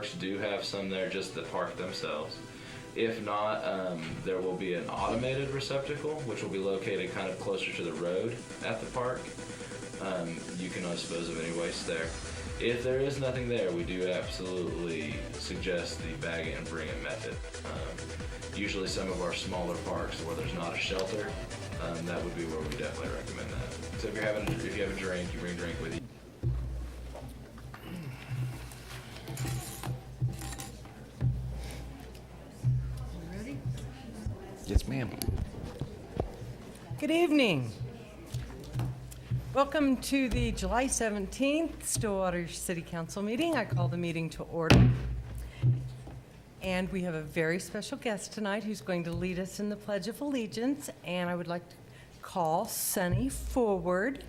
parks do have some there, just the park themselves. If not, there will be an automated receptacle, which will be located kind of closer to the road at the park. You can dispose of any waste there. If there is nothing there, we do absolutely suggest the bag it and bring it method. Usually some of our smaller parks where there's not a shelter, that would be where we definitely recommend that. So if you have a drink, you bring a drink with you. Ready? Yes, ma'am. Good evening. Welcome to the July 17th Stillwater City Council meeting. I call the meeting to order. And we have a very special guest tonight who's going to lead us in the Pledge of Allegiance. And I would like to call Sonny forward.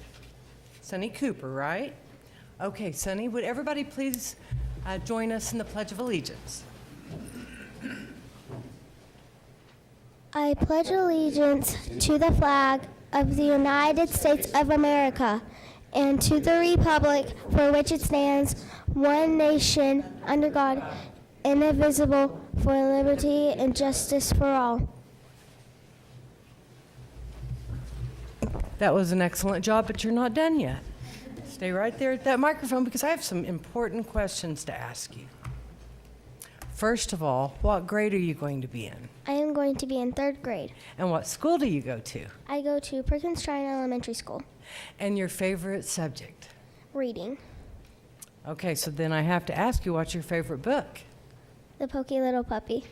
Sonny Cooper, right? Okay, Sonny, would everybody please join us in the Pledge of Allegiance? I pledge allegiance to the flag of the United States of America and to the republic for which it stands, one nation, under God, indivisible, for liberty and justice for all. That was an excellent job, but you're not done yet. Stay right there at that microphone because I have some important questions to ask you. First of all, what grade are you going to be in? I am going to be in 3rd grade. And what school do you go to? I go to Perkins Tryon Elementary School. And your favorite subject? Reading. Okay, so then I have to ask you, what's your favorite book? The Pokey Little Puppy.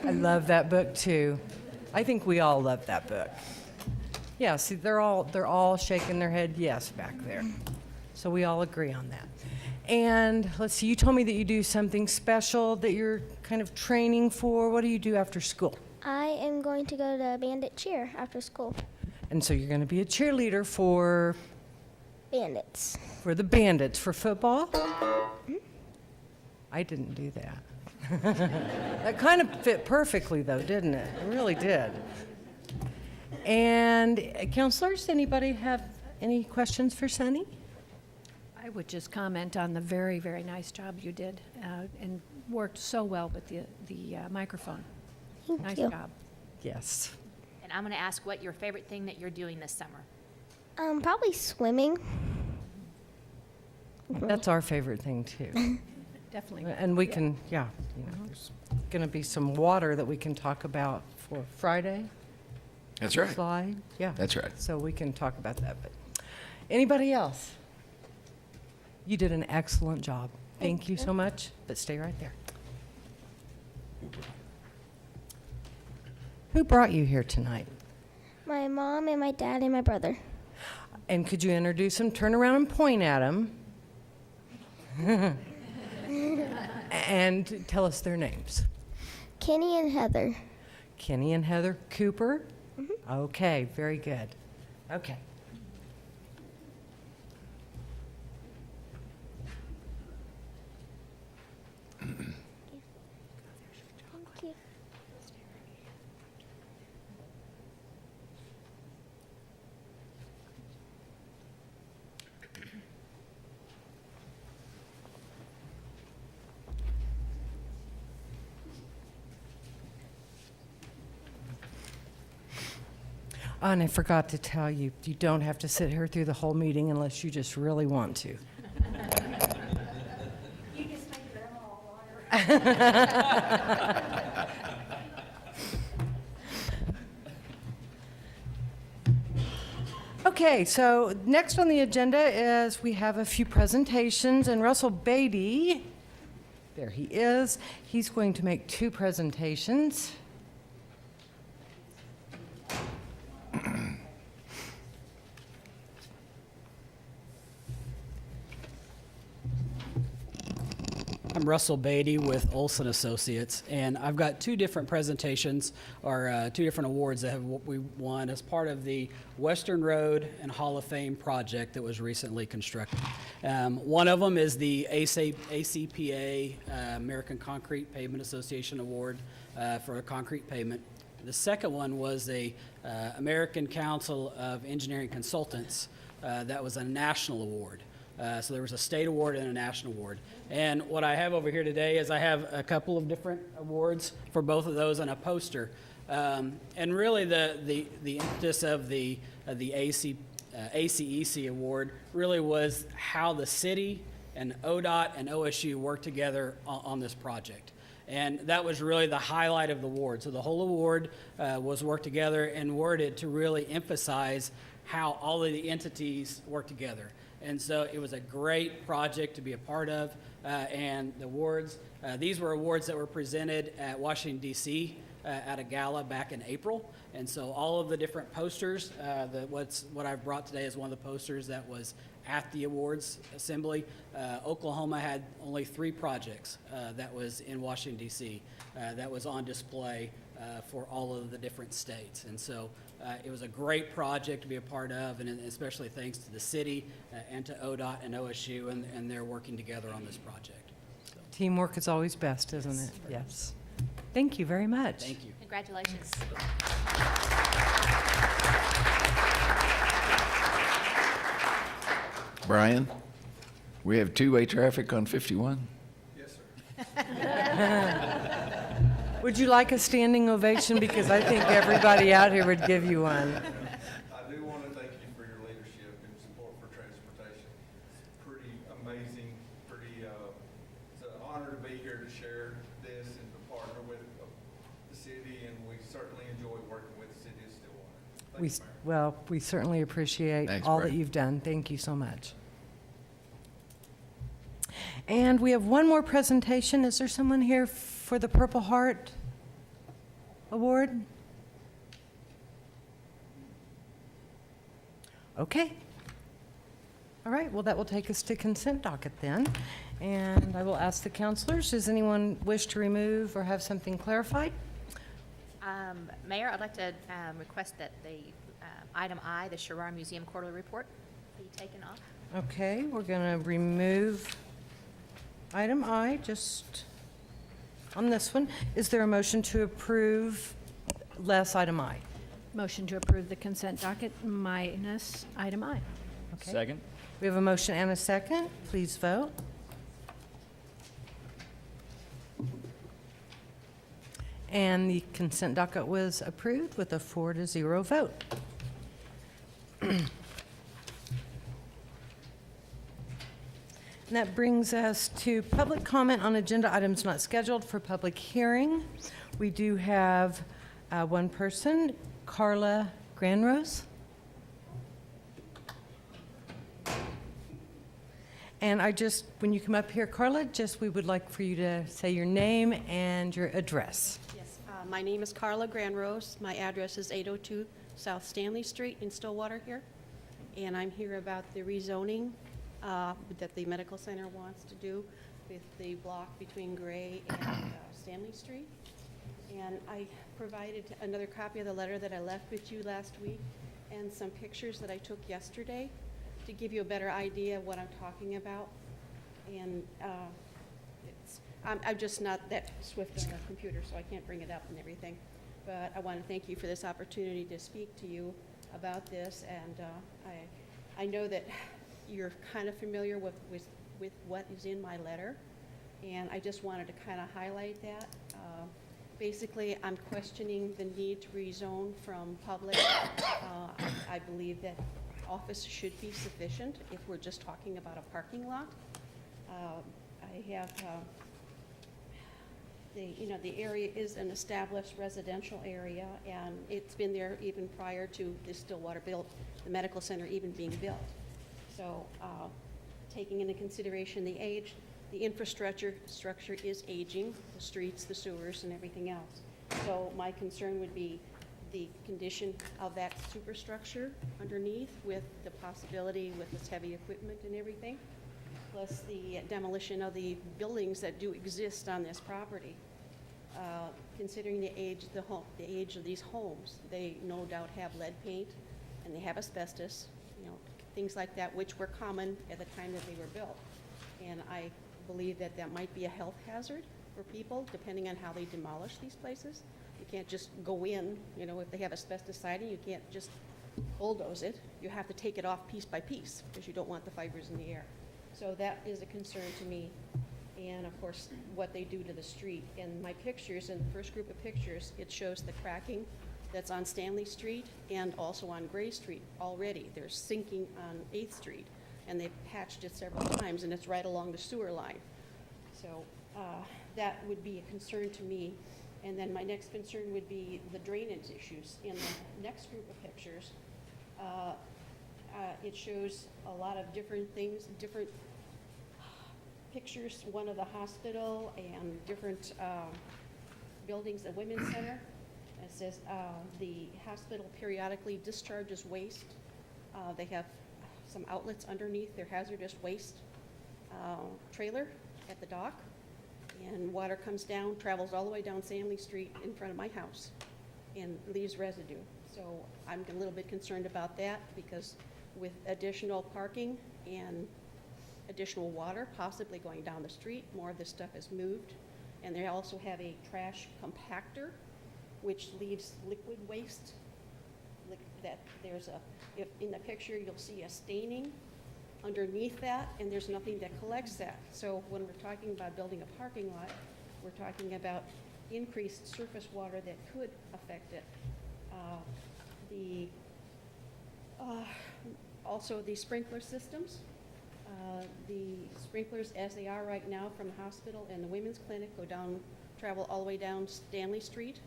I love that book too. I think we all love that book. Yeah, see, they're all shaking their head yes back there. So we all agree on that. And let's see, you told me that you do something special that you're kind of training for. What do you do after school? I am going to go to Bandit Cheer after school. And so you're going to be a cheerleader for Bandits. the Bandits for football? Mm-hmm. I didn't do that. That kind of fit perfectly though, didn't it? It really did. And counselors, anybody have any questions for Sonny? I would just comment on the very, very nice job you did and worked so well with the microphone. Thank Nice you. job. Yes. And I'm going to ask what your favorite thing that you're doing this summer. Probably swimming. That's our favorite thing too. Definitely. And we can, there's going to be some water that we can talk about for Friday. That's right. Slide, yeah. That's right. So we can talk about that. But anybody else? You did an excellent job. Thank you so much, but stay right there. Who brought you here tonight? My mom and my dad and my brother. And could you introduce them, turn around and point at them, and tell us their names? Kenny and Heather. Kenny and Heather Cooper? Mm-hmm. Okay, very good. Okay. Thank you. Oh, and I forgot to tell you, you don't have to sit here through the whole meeting unless you just really want to. You just make your water. Okay, so next on the agenda is we have a few presentations, and Russell Beatty, there he is, he's going to make 2 presentations. I'm Russell Beatty with Olson Associates, and I've got 2 different presentations, or 2 different awards that we won as part of the Western Road and Hall of Fame project that was recently constructed. One of them is the ACPA, American Concrete Pavement Association Award for a concrete pavement. The second one was a American Council of Engineering Consultants that was a national award. So there was a state award and a national award. And what I have over here today is I have a couple of different awards for both of those and a poster. And really the impetus of the ACEC award really was how the city and ODOT and OSU worked together on this project. And that was really the highlight of the award. So the whole award was worked together and worded to really emphasize how all of the entities work together. And so it was a great project to be a part of. And the awards, these were awards that were presented at Washington, D.C. At a gala back in April. And so all of the different posters, what I've brought today is one of the posters that was at the awards assembly. Oklahoma had only 3 projects that was in Washington, D.C. That was on display for all of the different states. And so it was a great project to be a part of, and especially thanks to the city and to ODOT and OSU, and they're working together on this project. So, Teamwork is always best, isn't it? Yes. Thank you very much. thank you. Congratulations. Brian, we have two-way traffic on 51? Would you like a standing ovation? Because I think everybody out here would give you one. I do want to thank you for your leadership and support for transportation. It's pretty amazing, it's an honor to be here to share this and to partner with the city, and we certainly enjoy working with the city of Stillwater. Thank you, Mayor. Well, we certainly appreciate Thanks, all that Brad. you've done. Thank you so much. And we have one more presentation. Is there someone here for the Purple Heart Award? Okay. All right, well, that will take us to consent docket then. And I will ask the counselors, does anyone wish to remove or have something clarified? Mayor, I'd like to request that the item I, the Sherrar Museum Quarterly Report, be taken off. Okay, we're going to remove item I, just on this one. Is there a motion to approve less item I? Motion to approve the consent docket minus item I. Okay. Second. We have a motion and a second. Please vote. And the consent docket was approved with a 4-0 vote. And that brings us to public comment on agenda items not scheduled for public hearing. We do have one person, Carla Granrose. And when you come up here, Carla, we would like for you to say your name and your address. Yes, my name is Carla Granrose. My address is 802 South Stanley Street in Stillwater here. And I'm here about the rezoning that the medical center wants to do with the block between Gray and Stanley Street. And I provided another copy of the letter that I left with you last week and some pictures that I took yesterday to give you a better idea of what I'm talking about. And I'm just not that swift on the computer, so I can't bring it up and everything. But I want to thank you for this opportunity to speak to you about this. And I know that you're kind of familiar with what is in my letter, and I just wanted to kind of highlight that. Basically, I'm questioning the need to rezone from public. I believe that office should be sufficient if we're just talking about a parking lot. I have the area is an established residential area, and it's been there even prior to the Stillwater the medical center even being built. So taking into consideration the age, the infrastructure is aging, the streets, the sewers, and everything else. So my concern would be the condition of that superstructure underneath, with the possibility with this heavy equipment and everything, plus the demolition of the buildings that do exist on this property. Considering the age of these homes, they no doubt have lead paint and they have asbestos, things like that, which were common at the time that they were built. And I believe that might be a health hazard for people, depending on how they demolish these places. You can't just go in, if they have asbestos siding, you can't just bulldoze it. You have to take it off piece by piece, because you don't want the fibers in the air. So that is a concern to me. And of course, what they do to the street. And my pictures, in the first group of pictures, it shows the cracking that's on Stanley Street and also on Gray Street already. There's sinking on 8th Street, and they've patched it several times, and it's right along the sewer line. So that would be a concern to me. And then my next concern would be the drainage issues. In the next group of pictures, it shows a lot of different things, different pictures, one of the hospital and different buildings, the Women's Center. It says the hospital periodically discharges waste. They have some outlets underneath their hazardous waste trailer at the dock. And water comes down, travels all the way down Stanley Street in front of my house and leaves residue. So I'm a little bit concerned about that because with additional parking and additional water possibly going down the street, more of this stuff is moved. And they also have a trash compactor, which leaves liquid waste. That there's if in the picture you'll see a staining underneath that, and there's nothing that collects that. So when we're talking about building a parking lot, we're talking about increased surface water that could affect it. Also the sprinkler systems. The sprinklers, as they are right now from the hospital and the women's clinic, travel all the way down Stanley Street.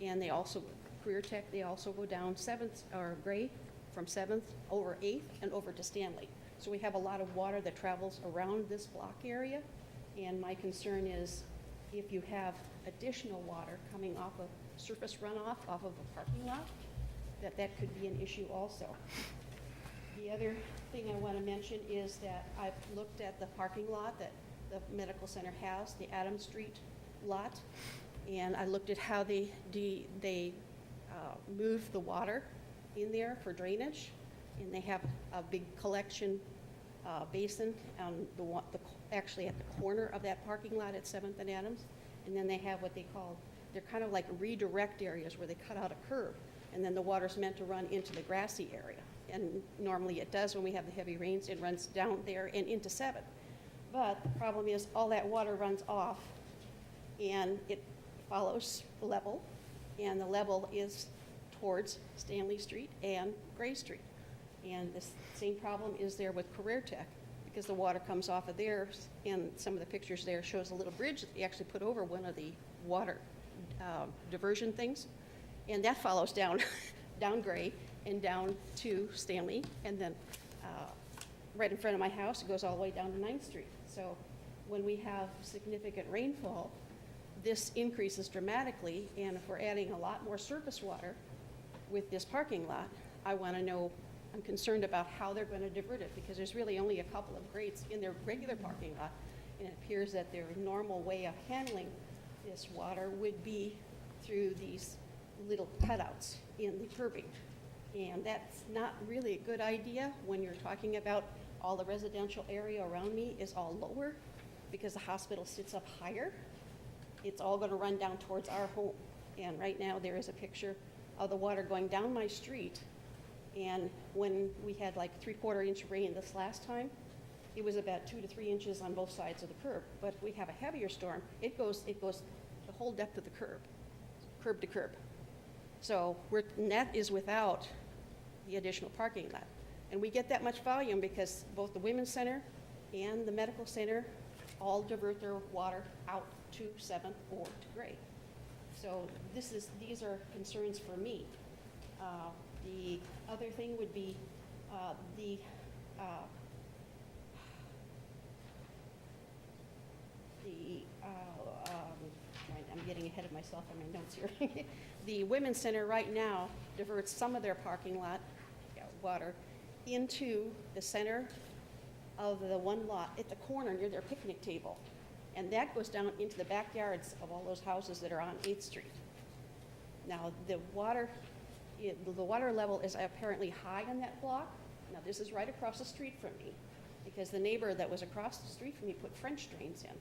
And they also, Career Tech, they also go down 7th, or Gray, from 7th over 8th and over to Stanley. So we have a lot of water that travels around this block area. And my concern is if you have additional water coming off of surface runoff off of a parking lot, that could be an issue also. The other thing I want to mention is that I've looked at the parking lot that the medical center has, the Adams Street lot, and I looked at how they move the water in there for drainage, and they have a big collection basin on actually at the corner of that parking lot at 7th and Adams, and then they have what they call, they're kind of like redirect areas where they cut out a curb, and then the water's meant to run into the grassy area. And normally it does when we have the heavy rains, it runs down there and into 7th. But the problem is all that water runs off and it follows the level, and the level is towards Stanley Street and Gray Street. And the same problem is there with Career Tech, because the water comes off of theirs, and some of the pictures there shows a little bridge that they actually put over one of the water diversion things, and that follows down, down Gray and down to Stanley, and then right in front of my house, it goes all the way down to 9th Street. So when we have significant rainfall, this increases dramatically, and if we're adding a lot more surface water with this parking lot, I want to know, I'm concerned about how they're going to divert it, because there's really only a couple of grates in their regular parking lot, and it appears that their normal way of handling this water would be through these little cutouts in the curbing. And that's not really a good idea when you're talking about all the residential area around me is all lower because the hospital sits up higher. It's all going to run down towards our home. And right now there is a picture of the water going down my street. And when we had like 3/4 inch rain this last time, it was about 2 to 3 inches on both sides of the curb. But if we have a heavier storm, it goes the whole depth of the curb to curb. So and that is without the additional parking lot. And we get that much volume because both the Women's Center and the Medical Center all divert their water out to 7th or to Gray. So these are concerns for me. The other thing would be I'm getting ahead of myself on my notes here. The Women's Center right now diverts some of their parking lot water into the center of the one lot at the corner near their picnic table. And that goes down into the backyards of all those houses that are on 8th Street. Now, the water level is apparently high on that block. Now, this is right across the street from me, because the neighbor that was across the street from me put French drains in,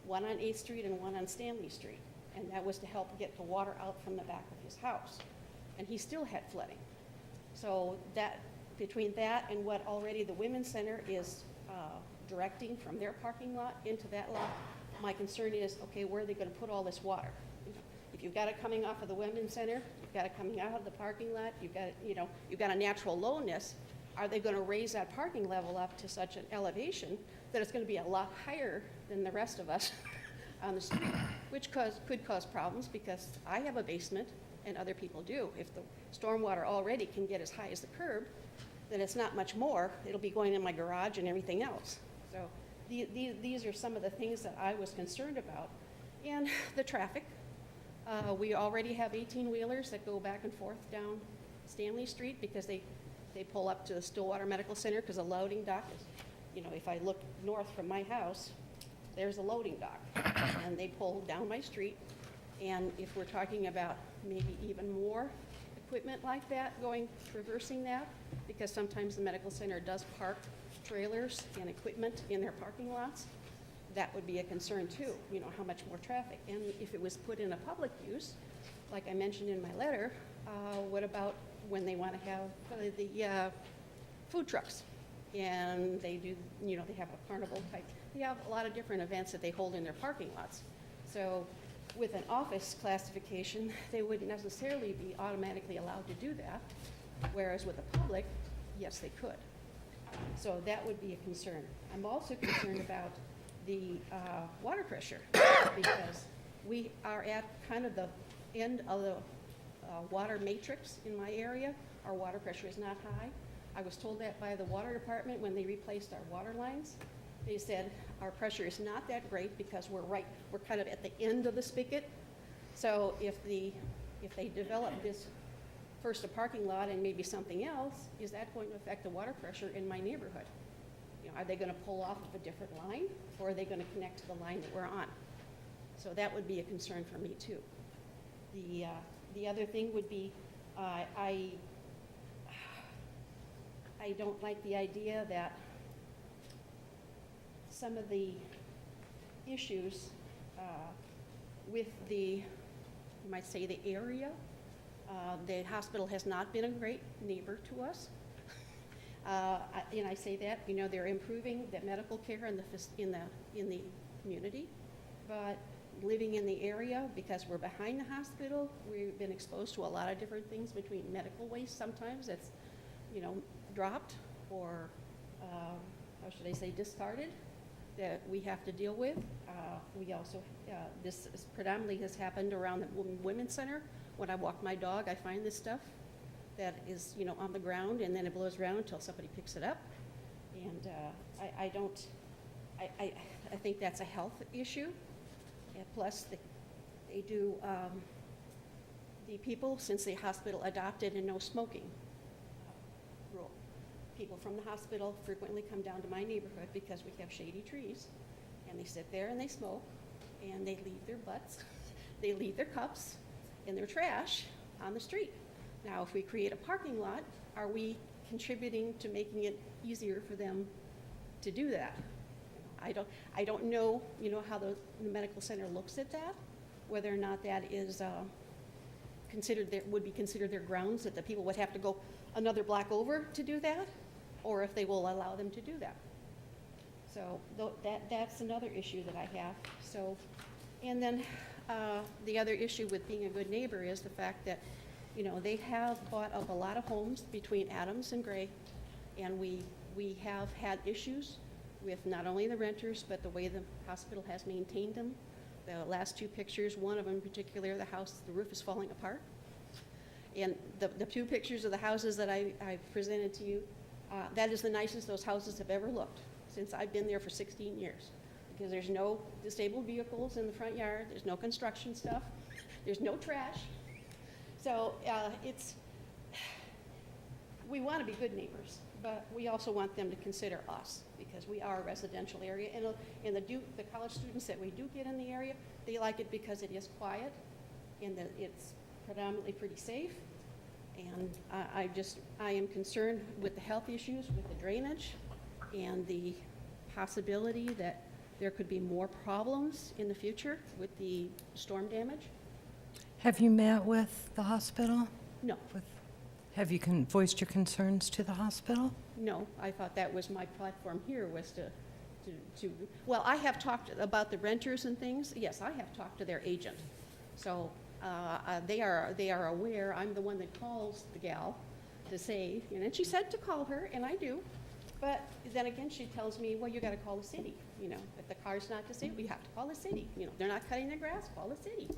one on 8th Street and one on Stanley Street. And that was to help get the water out from the back of his house. And he still had flooding. So that between that and what already the Women's Center is directing from their parking lot into that lot. My concern is, okay, where are they gonna put all this water? If you've got it coming off of the Women's Center, you've got it coming out of the parking lot, you've got, you've got a natural lowness, are they gonna raise that parking level up to such an elevation that it's gonna be a lot higher than the rest of us on the street, which could cause problems, because I have a basement and other people do. If the stormwater already can get as high as the curb, then it's not much more. It'll be going in my garage and everything else. So these are some of the things that I was concerned about. And the traffic. We already have 18-wheelers that go back and forth down Stanley Street because they pull up to the Stillwater Medical Center because a loading dock is, if I look north from my house, there's a loading dock, and they pull down my street. And if we're talking about maybe even more equipment like that traversing that, because sometimes the medical center does park trailers and equipment in their parking lots, that would be a concern too, how much more traffic. And if it was put in a public use, like I mentioned in my letter, what about when they want to have the food trucks? And they do, they have a carnival type. They have a lot of different events that they hold in their parking lots. So with an office classification, they wouldn't necessarily be automatically allowed to do that, whereas with the public, yes, they could. So that would be a concern. I'm also concerned about the water pressure, because we are at kind of the end of the water matrix in my area. Our water pressure is not high. I was told that by the water department when they replaced our water lines. They said our pressure is not that great because we're kind of at the end of the spigot. So if they develop this first a parking lot and maybe something else, is that going to affect the water pressure in my neighborhood? Are they going to pull off of a different line, or are they going to connect to the line that we're on? So that would be a concern for me too. The other thing would be, I don't like the idea that some of the issues with you might say the area, the hospital has not been a great neighbor to us. And I say that, they're improving the medical care in the community, but living in the area, because we're behind the hospital, we've been exposed to a lot of different things between medical waste sometimes that's, dropped or, how should I say, discarded, that we have to deal with. We also, this predominantly has happened around the Women's Center. When I walk my dog, I find this stuff that is, on the ground, and then it blows around until somebody picks it up. And I think that's a health issue. And plus, they do, the people, since the hospital adopted a no smoking rule, people from the hospital frequently come down to my neighborhood because we have shady trees, and they sit there and they smoke, and they leave their butts, they leave their cups and their trash on the street. Now, if we create a parking lot, are we contributing to making it easier for them to do that? I don't know, how the medical center looks at that, whether or not that is would be considered their grounds, that the people would have to go another block over to do that, or if they will allow them to do that. So that's another issue that I have. So, and then the other issue with being a good neighbor is the fact that, they have bought up a lot of homes between Adams and Gray, and we have had issues with not only the renters, but the way the hospital has maintained them. The last two pictures, one of them in particular, the house, the roof is falling apart. And the two pictures of the houses that I presented to you, that is the nicest those houses have ever looked since I've been there for 16 years. Because there's no disabled vehicles in the front yard, there's no construction stuff, there's no trash. So we want to be good neighbors, but we also want them to consider us, because we are a residential area. And the college students that we do get in the area, they like it because it is quiet and that it's predominantly pretty safe. And I am concerned with the health issues, with the drainage, and the possibility that there could be more problems in the future with the storm damage. Have you met with the hospital? No. Have you voiced your concerns to the hospital? No, I thought that was my platform here, was to well, I have talked about the renters and things. Yes, I have talked to their agent. So they are aware. I'm the one that calls the gal to say, and she said to call her, and I do. But then again, she tells me, well, you got to call the city. If the car's not disabled, you have to call the city. They're not cutting their grass, call the city.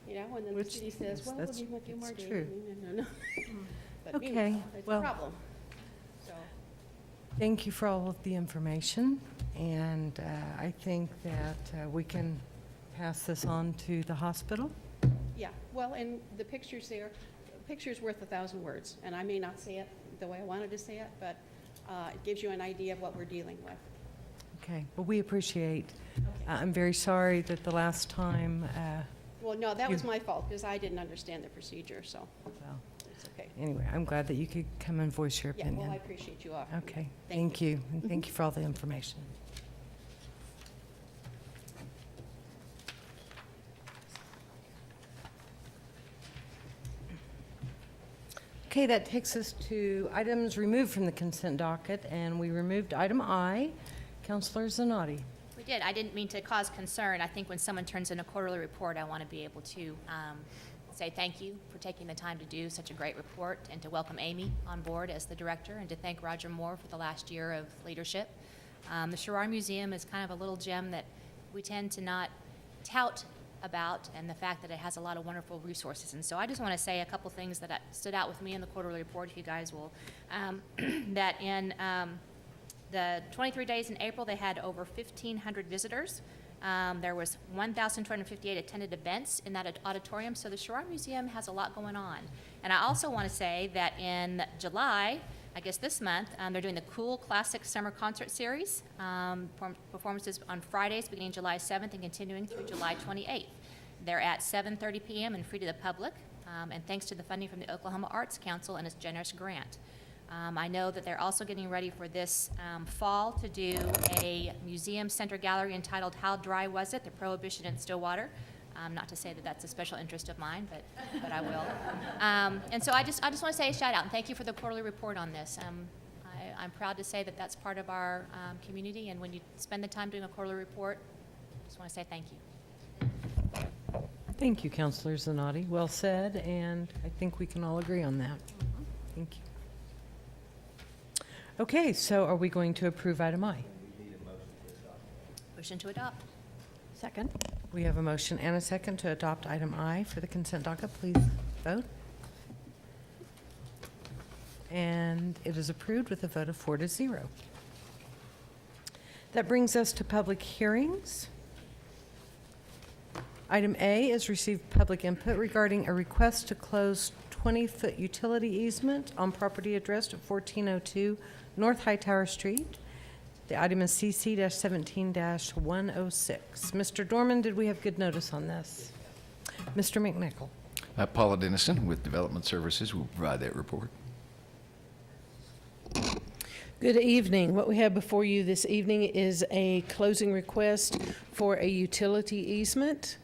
And then the city says, well, we'll give them a few more days. true. No. But Okay, meanwhile, it's a well- problem. So, Thank you for all of the information, and I think that we can pass this on to the hospital. yeah, well, and the pictures there, a picture's worth 1,000 words, and I may not say it the way I wanted to say it, but it gives you an idea of what we're dealing with. Okay, well, we appreciate. Okay. I'm very sorry that the last time, Well, no, that was you- my fault, because I didn't understand the procedure, so well, it's okay. anyway, I'm glad that you could come and voice your Yeah, well, I opinion. appreciate you offering. Okay, that. thank you, and thank you for all the information. Okay, that takes us to items removed from the consent docket, and we removed item I. Counselor Zanotti. We did. I didn't mean to cause concern. I think when someone turns in a quarterly report, I want to be able to say thank you for taking the time to do such a great report, and to welcome Amy on board as the director, and to thank Roger Moore for the last year of leadership. The Sherrard Museum is kind of a little gem that we tend to not tout about, and the fact that it has a lot of wonderful resources. And so I just want to say a couple things that stood out with me in the quarterly report, if you guys will, that in the 23 days in April, they had over 1,500 visitors. There was 1,258 attended events in that auditorium, so the Sherrard Museum has a lot going on. And I also want to say that in July, I guess this month, they're doing the Cool Classic Summer Concert Series, performances on Fridays beginning July 7th and continuing through July 28th. They're at 7:30 p.m. and free to the public, and thanks to the funding from the Oklahoma Arts Council and its generous grant. I know that they're also getting ready for this fall to do a museum center gallery entitled How Dry Was It? The Prohibition in Stillwater. Not to say that that's a special interest of mine, but I will. And so I just want to say a shout out and thank you for the quarterly report on this. I'm proud to say that that's part of our community, and when you spend the time doing a quarterly report, I just want to say thank you. Thank you, Counselor Zanotti. Well said, and I think we can all agree on that. Thank you. Okay, so are we going to approve item I? Motion to adopt. Second. We have a motion and a second to adopt item I for the consent docket. Please vote. And it is approved with a vote of 4-0. That brings us to public hearings. Item A is receive public input regarding a request to close 20-foot utility easement on property addressed at 1402 North Hightower Street. The item is CC-17-106. Mr. Dorman, did we have good notice on this? Mr. McNichol. Paula Dennison with Development Services will provide that report. Good evening. What we have before you this evening is a closing request for a utility easement.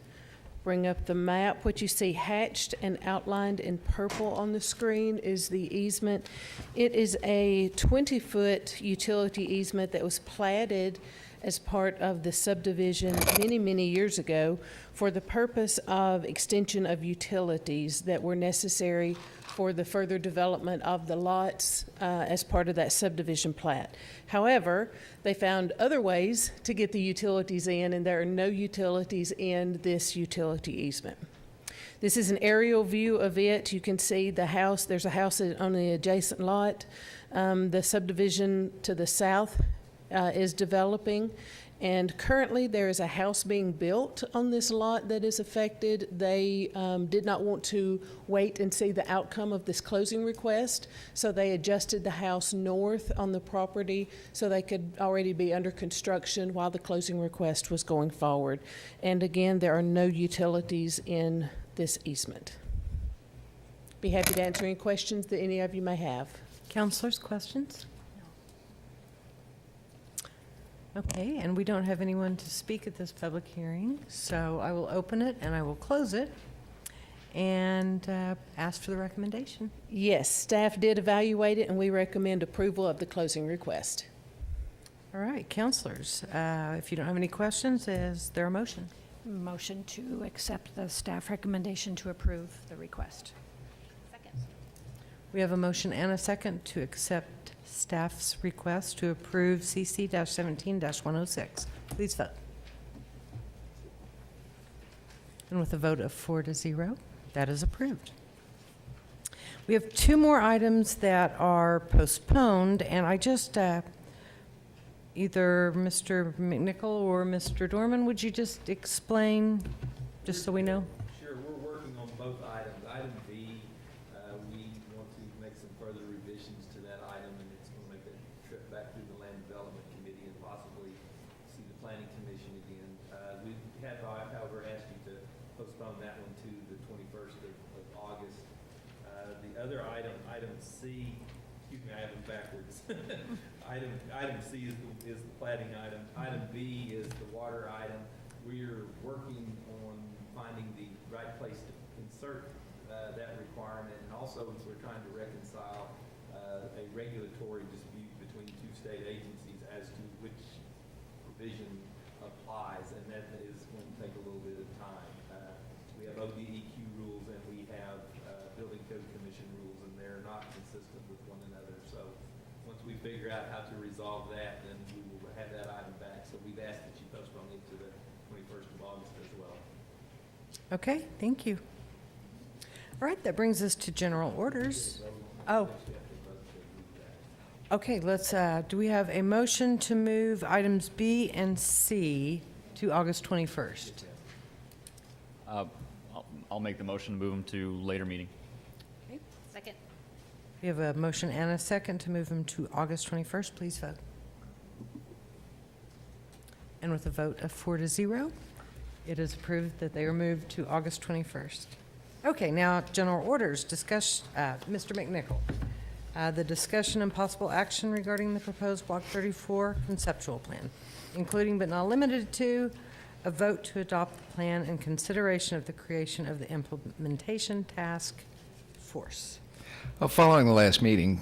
Bring up the map. What you see hatched and outlined in purple on the screen is the easement. It is a 20-foot utility easement that was platted as part of the subdivision many, many years ago for the purpose of extension of utilities that were necessary for the further development of the lots as part of that subdivision plat. However, they found other ways to get the utilities in, and there are no utilities in this utility easement. This is an aerial view of it. You can see the house. There's a house on the adjacent lot. The subdivision to the south is developing, and currently there is a house being built on this lot that is affected. They did not want to wait and see the outcome of this closing request, so they adjusted the house north on the property so they could already be under construction while the closing request was going forward. And again, there are no utilities in this easement. Be happy to answer any questions that any of you may have. Counselors, questions? Okay, and we don't have anyone to speak at this public hearing, so I will open it and I will close it and ask for the recommendation. Yes, staff did evaluate it, and we recommend approval of the closing request. All right, counselors, if you don't have any questions, is there a motion? Motion to accept the staff recommendation to approve the request. Second. We have a motion and a second to accept staff's request to approve CC-17-106. Please vote. And with a vote of 4-0, that is approved. We have two more items that are postponed, and I just, either Mr. McNichol or Mr. Dorman, would you just explain, just so we know? Sure, we're working on both items. Item B, we want to make some further revisions to that item, and it's going to make a trip back through the Land Development Committee and possibly see the Planning Commission again. We have, however, asked you to postpone that one to the 21st of August. The other item, item C, excuse me, I have them backwards. Item C is the plating item. Item B is the water item. We're working on finding the right place to insert that requirement, and also we're trying to reconcile a regulatory dispute between two state agencies as to which provision applies, and that is going to take a little bit of time. We have ODEQ rules and we have Building Code Commission rules, and they're not consistent with one another. So once we figure out how to resolve that, then we will have that item back. So we've asked that you postpone it to the 21st of August as well. Okay, thank you. All right, that brings us to general orders. Oh. Okay, let's, do we have a motion to move items B and C to August 21st? I'll make the motion to move them to later meeting. Second. We have a motion and a second to move them to August 21st. Please vote. And with a vote of 4-0, it is approved that they are moved to August 21st. Okay, now general orders. Discuss, Mr. McNichol, the discussion and possible action regarding the proposed Block 34 conceptual plan, including but not limited to a vote to adopt the plan and consideration of the creation of the implementation task force. Well, following the last meeting,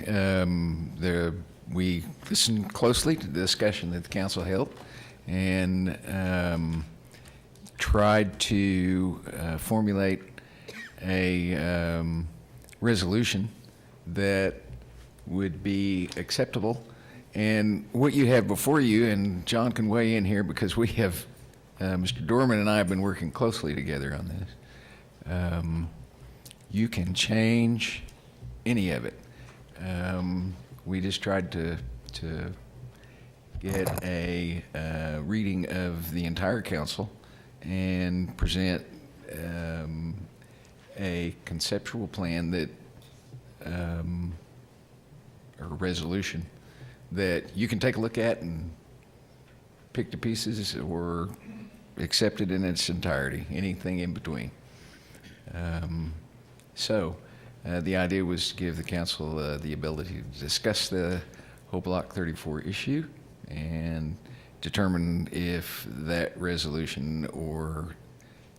we listened closely to the discussion that the council held and tried to formulate a resolution that would be acceptable. And what you have before you, and John can weigh in here because we have, Mr. Dorman and I have been working closely together on this. You can change any of it. We just tried to get a reading of the entire council and present a conceptual plan that, or resolution that you can take a look at and pick the pieces or accept it in its entirety, anything in between. The idea was to give the council the ability to discuss the whole Block 34 issue and determine if that resolution or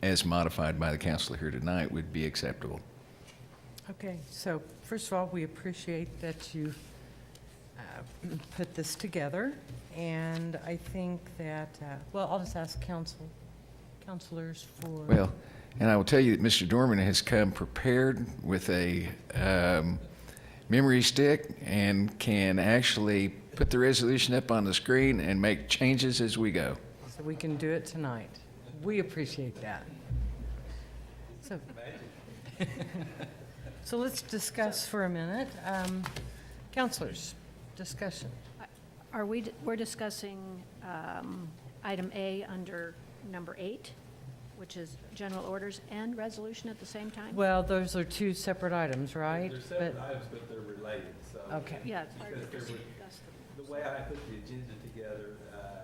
as modified by the council here tonight would be acceptable. Okay, so first of all, we appreciate that you put this together, and I think that, well, I'll just ask counselors for... Well, and I will tell you that Mr. Dorman has come prepared with a memory stick and can actually put the resolution up on the screen and make changes as we go. So we can do it tonight. We appreciate that. So let's discuss for a minute. Counselors, discussion. We're discussing item A under number 8, which is general orders and resolution at the same time? Well, those are two separate items, right? They're separate items, but they're related, so. Okay. Yeah, it's hard to Because discuss them. the way I put the agenda together,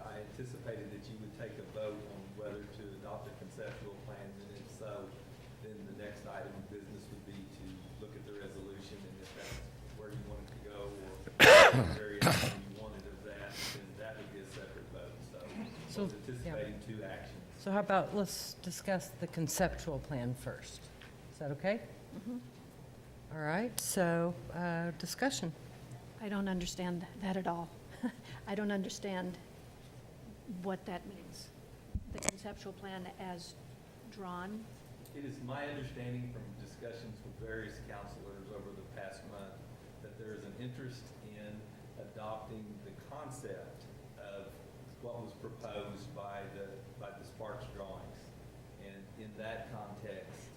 I anticipated that you would take a vote on whether to adopt a conceptual plan, and if so, then the next item of business would be to look at the resolution, and if that's where you wanted to go, or variation you wanted of that, then that would be a separate vote, so I So, was anticipating two actions. So how about, let's discuss the conceptual plan first. Is that okay? Mhm. All right, so discussion. I don't understand that at all. I don't understand what that means. The conceptual plan as drawn. It is my understanding from discussions with various counselors over the past month that there is an interest in adopting the concept of what was proposed by the Sparks drawings. And in that context,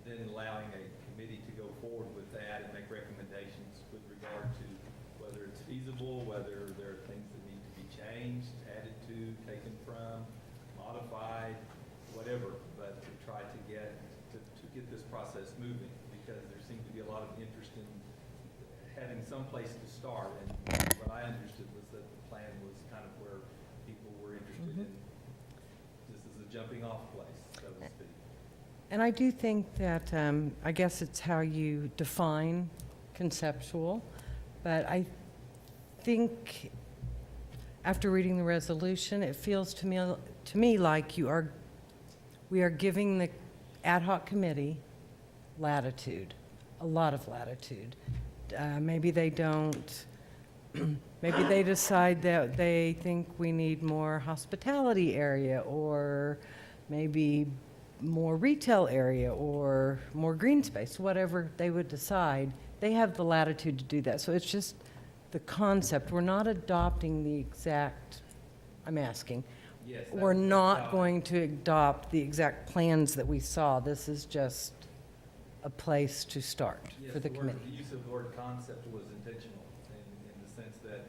then allowing a committee to go forward with that and make recommendations with regard to whether it's feasible, whether there are things that need to be changed, added to, taken from, modified, whatever, but to try to get this process moving, because there seemed to be a lot of interest in having some place to start. And what I understood was that the plan was kind of where people were interested in, just as a jumping off place, so to speak. And I do think that, I guess it's how you define conceptual, but I think after reading the resolution, it feels to me like we are giving the ad hoc committee latitude, a lot of latitude. Maybe they don't, maybe they decide that they think we need more hospitality area, or maybe more retail area, or more green space, whatever they would decide. They have the latitude to do that. So it's just the concept. We're not adopting the exact, I'm asking. Yes, We're that's not how- going to adopt the exact plans that we saw. This is just a place to start Yes, for the word- committee. The use of the word concept was intentional in the sense that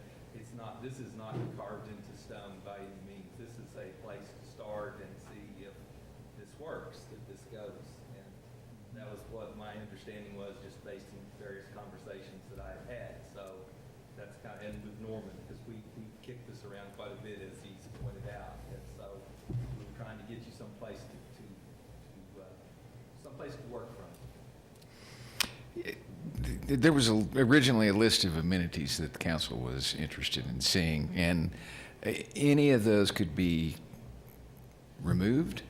this is not carved into stone by any means. This is a place to start and see if this works, if this goes. And that was what my understanding was, just based on various conversations that I had. So that's kind of, and with Norman, because we kicked this around quite a bit, as he's pointed out. And so we were trying to get you someplace someplace to work from. There was originally a list of amenities that the council was interested in seeing, and any of those could be removed,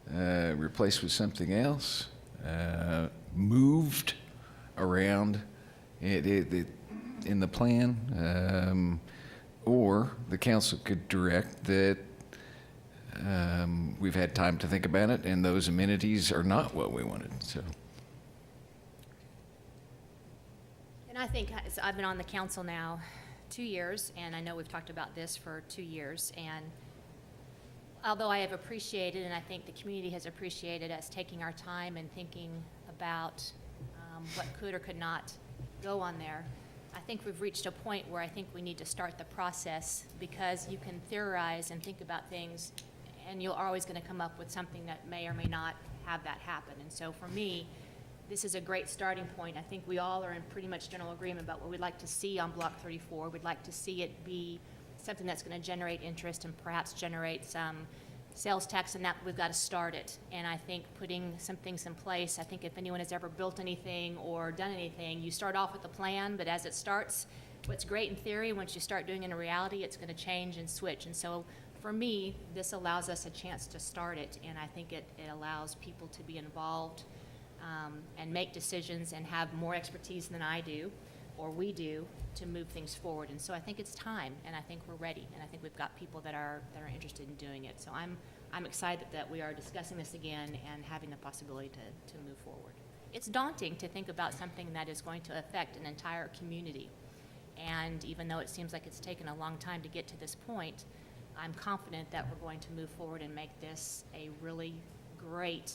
replaced with something else, moved around in the plan, or the council could direct that we've had time to think about it, and those amenities are not what we wanted. So. And I think, I've been on the council now 2 years, and I know we've talked about this for 2 years, and although I have appreciated, and I think the community has appreciated us taking our time and thinking about what could or could not go on there, I think we've reached a point where I think we need to start the process, because you can theorize and think about things, and you're always going to come up with something that may or may not have that happen. And so for me, this is a great starting point. I think we all are in pretty much general agreement about what we'd like to see on Block 34. We'd like to see it be something that's going to generate interest and perhaps generate some sales tax, and that we've got to start it. And I think putting some things in place, I think if anyone has ever built anything or done anything, you start off with a plan, but as it starts, what's great in theory, once you start doing it in reality, it's going to change and switch. And so for me, this allows us a chance to start it, and I think it allows people to be involved and make decisions and have more expertise than I do, or we do, to move things forward. And so I think it's time, and I think we're ready, and I think we've got people that are interested in doing it. So I'm excited that we are discussing this again and having the possibility to move forward. It's daunting to think about something that is going to affect an entire community. And even though it seems like it's taken a long time to get to this point, I'm confident that we're going to move forward and make this a really great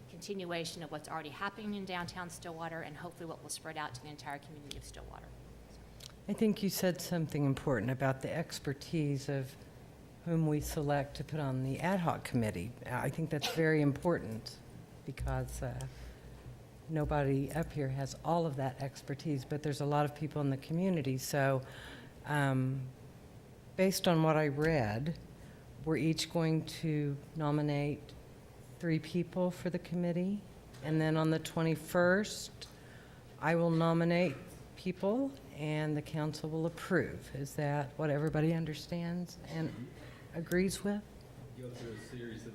continuation of what's already happening in downtown Stillwater, and hopefully what will spread out to the entire community of Stillwater. I think you said something important about the expertise of whom we select to put on the ad hoc committee. I think that's very important, because nobody up here has all of that expertise, but there's a lot of people in the community. So based on what I read, we're each going to nominate 3 people for the committee, and then on the 21st, I will nominate people, and the council will approve. Is that what everybody understands and agrees with? Go through a series of,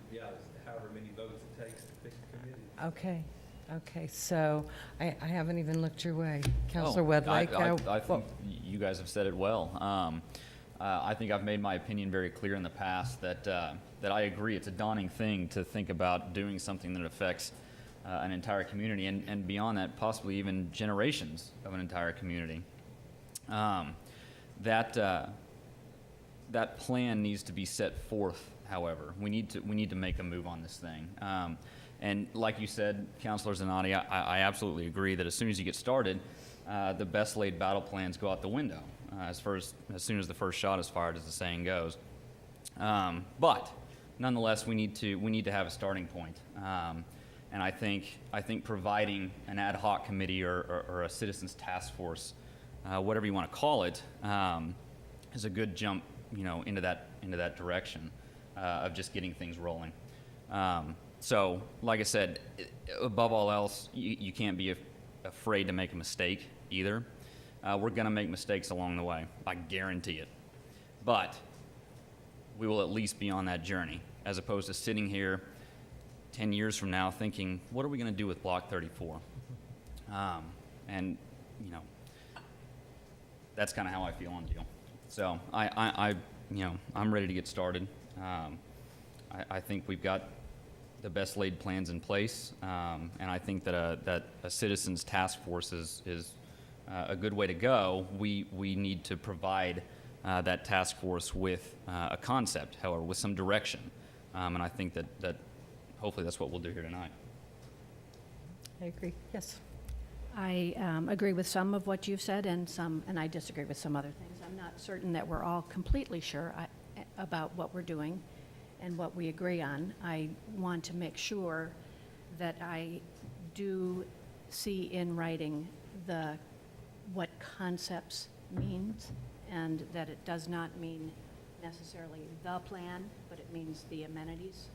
however many votes it takes to pick the committee. Okay, Okay, so I haven't even looked your way. Counselor Oh, Wedlake? I think you guys have said it well. I think I've made my opinion very clear in the past that I agree. It's a daunting thing to think about doing something that affects an entire community, and beyond that, possibly even generations of an entire community. That plan needs to be set forth. However, we need to make a move on this thing. And like you said, Councilor Zanotti, I absolutely agree that as soon as you get started, the best laid battle plans go out the window as soon as the first shot is fired, as the saying goes. But nonetheless, we need to have a starting point. And I think providing an ad hoc committee or a citizens task force, whatever you want to call it, is a good jump, into that direction of just getting things rolling. So, like I said, above all else, you can't be afraid to make a mistake either. We're going to make mistakes along the way. I guarantee it. But we will at least be on that journey, as opposed to sitting here 10 years from now thinking, what are we going to do with Block 34? And, that's kind of how I feel on the deal. So I'm ready to get started. I think we've got the best laid plans in place, and I think that a citizens task force is a good way to go. We need to provide that task force with a concept, however, with some direction, and I think that hopefully that's what we'll do here tonight. I agree. Yes. I agree with some of what you've said, and I disagree with some other things. I'm not certain that we're all completely sure about what we're doing and what we agree on. I want to make sure that I do see in writing what concepts means, and that it does not mean necessarily the plan, but it means the amenities,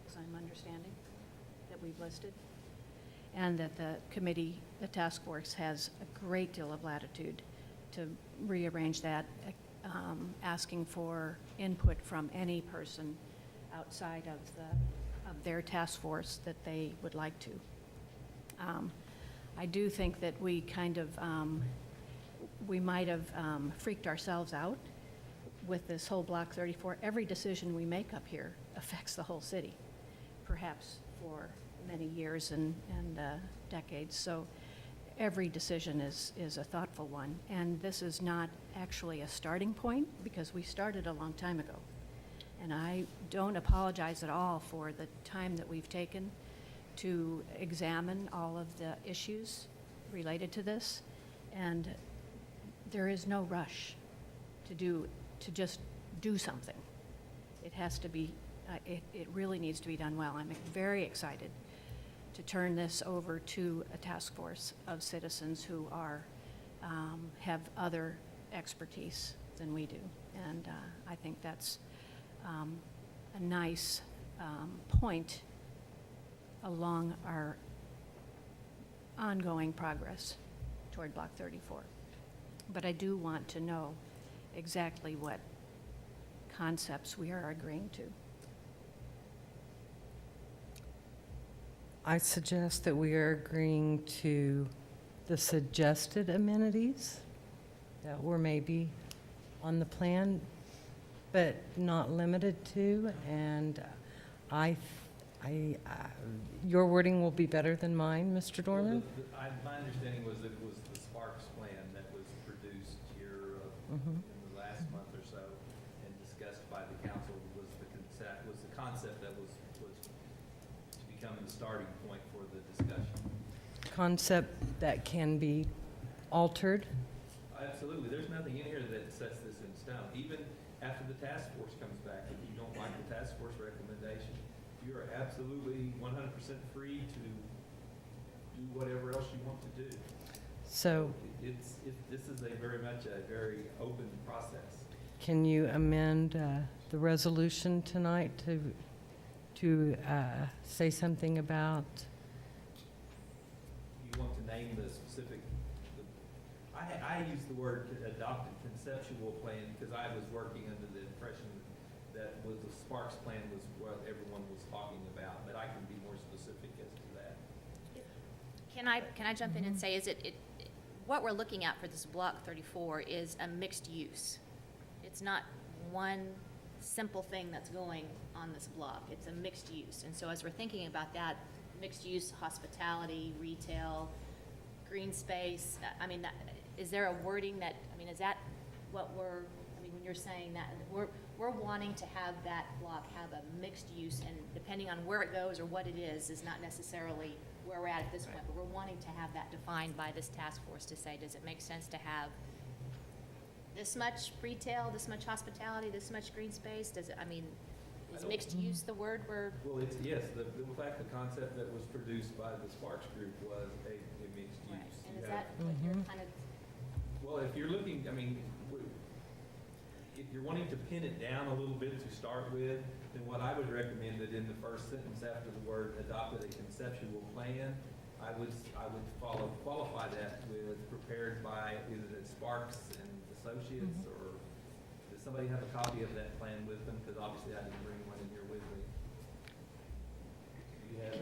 as I'm understanding, that we've listed. And that the committee, the task force, has a great deal of latitude to rearrange that, asking for input from any person outside of their task force that they would like to. I do think that we we might have freaked ourselves out with this whole Block 34. Every decision we make up here affects the whole city, perhaps for many years and decades. So every decision is a thoughtful one. And this is not actually a starting point, because we started a long time ago. And I don't apologize at all for the time that we've taken to examine all of the issues related to this. And there is no rush to just do something. It has to be, it really needs to be done well. I'm very excited to turn this over to a task force of citizens who have other expertise than we do. And I think that's a nice point along our ongoing progress toward Block 34. But I do want to know exactly what concepts we are agreeing to. I suggest that we are agreeing to the suggested amenities that were maybe on the plan, but not limited to, and your wording will be better than mine, Mr. Dorman. My understanding was that it was the Sparks plan that was produced here in the last month or so and discussed by the council was the concept that was to become the starting point for the discussion. Concept that can be altered. Absolutely. There's nothing in here that sets this in stone. Even after the task force comes back, if you don't like the task force recommendation, you are absolutely 100% free to do whatever else you want to do. So This is very much a very open process. can you amend the resolution tonight to say something about? You want to name the specific, I use the word adopted conceptual plan because I was working under the impression that was the Sparks plan was what everyone was talking about, but I can be more specific as to that. Can I jump in and say, is what we're looking at for this Block 34 is a mixed use. It's not one simple thing that's going on this block. It's a mixed use. And so as we're thinking about that, mixed use, hospitality, retail, green space, I mean, is there a wording that, I mean, is that what we're, I mean, when you're saying that, we're wanting to have that block have a mixed use, and depending on where it goes or what it is not necessarily where we're at this point, but we're wanting to have that defined by this task force to say, does it make sense to have this much retail, this much hospitality, this much green space? Does it, I mean, is mixed use the word we're? Well, it's, yes, the fact, the concept that was produced by the Sparks Group was a mixed use. Right. And You is have- that what you're kind of? Well, if you're looking, I mean, if you're wanting to pin it down a little bit to start with, then what I would recommend that in the first sentence after the word adopted a conceptual plan, I would qualify that with prepared by, is it Sparks and Associates, or does somebody have a copy of that plan with them? Because obviously I didn't bring one in here with me. Do you have it?